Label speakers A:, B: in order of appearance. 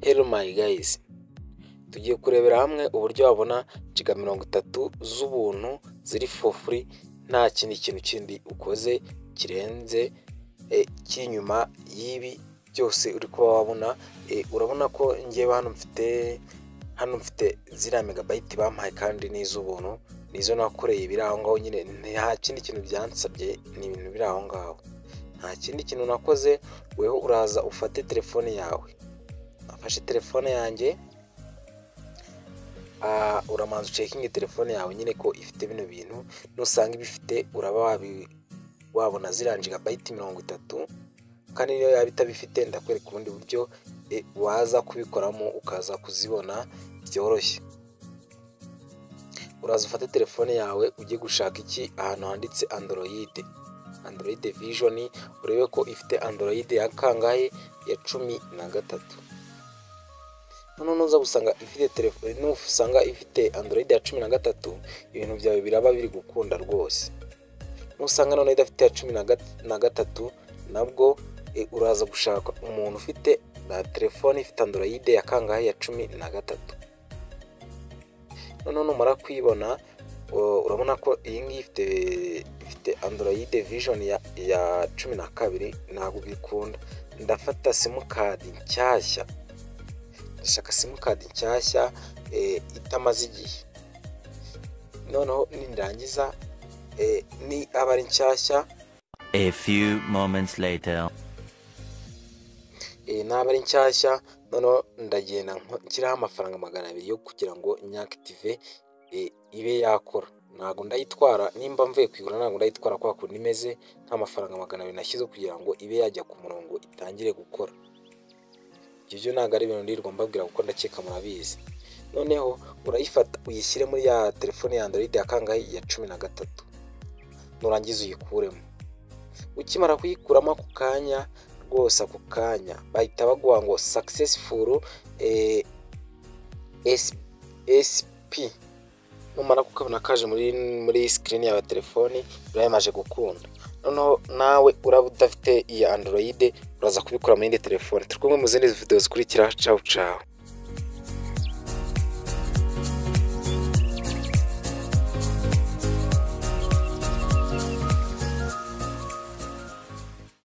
A: Hello my guys, tugiye kurebera hamwe uburyo wabona giga 30 z'ubuntu ziri for free nta kindi kintu kindi ukoze kirenze cy'inyuma y'ibi byose uri kuba wabona. Urabona ko ngiye hano mfite zira megabyte bampaye kandi n'iz'ubuntu nizo nakoreye biraho ngaho nyine, nta kindi kintu byansabye, ni ibintu biraho ngaho, nta kindi kintu nakoze. Weho uraza ufate telefone yawe, afashe telefone yanjye, uramanza ucekinge telefone yawe nyine ko ifite bino bintu. Nusanga ibifite uraba wabona zira gigabyte 30, kandi niyo yaba itabifite ndakwereka ubundi buryo waza kubikoramo ukaza kuzibona byoroshye. Uraza ufate telefone yawe ujye gushaka iki ahantu handitse Android Vision, urebe ko ifite Android ya kangahe, ya 13. Noneho uza gusanga ifite telefone, nusanga ifite Android ya 13, ibintu byawe biraba biri gukunda rwose. Nusanga none idafite ya 13 nabwo uraza gushaka umuntu ufite na telefone ifite Android ya kangahe, ya 13. Noneho numara kwibona urabona ko iyi ngiyi ifite Android Vision ya 12, ntabwo bikunda. Ndafata simukadi nshyashya, ndashaka simukadi nshyashya itamaze igihe. Noneho nindangiza ni abari nshyashya,
B: a few moments later,
A: nabari nshyashya. Noneho ndagenda nshyiraho amafaranga 200 yo kugira ngo inactive ibe yakora. Ntabwo ndayitwara, nimba mvuye kwigura ntabwo ndayitwara kwa kundi imeze, nta mafaranga 200 nashyize kugira ngo ibe yajya ku murongo itangire gukora. Ibyo ntabwo ari ibintu ndirwa mbabwira kuko ndakeka murabizi. Noneho urayifata uyishyire muri ya telefone ya Android ya kangahe, ya 13. Nurangiza uyikuremo. Ukimara kuyikuramo ako kanya rwose, ako kanya bahita baguha ngo successful SP. Numara kukabona kaje muri screen ya telefone urayamaje gukunda. Noneho nawe uraba udafite iyi Android uraza kubikora muri telefone. Turi kumwe mu zindi video zikurikira. Ciao ciao.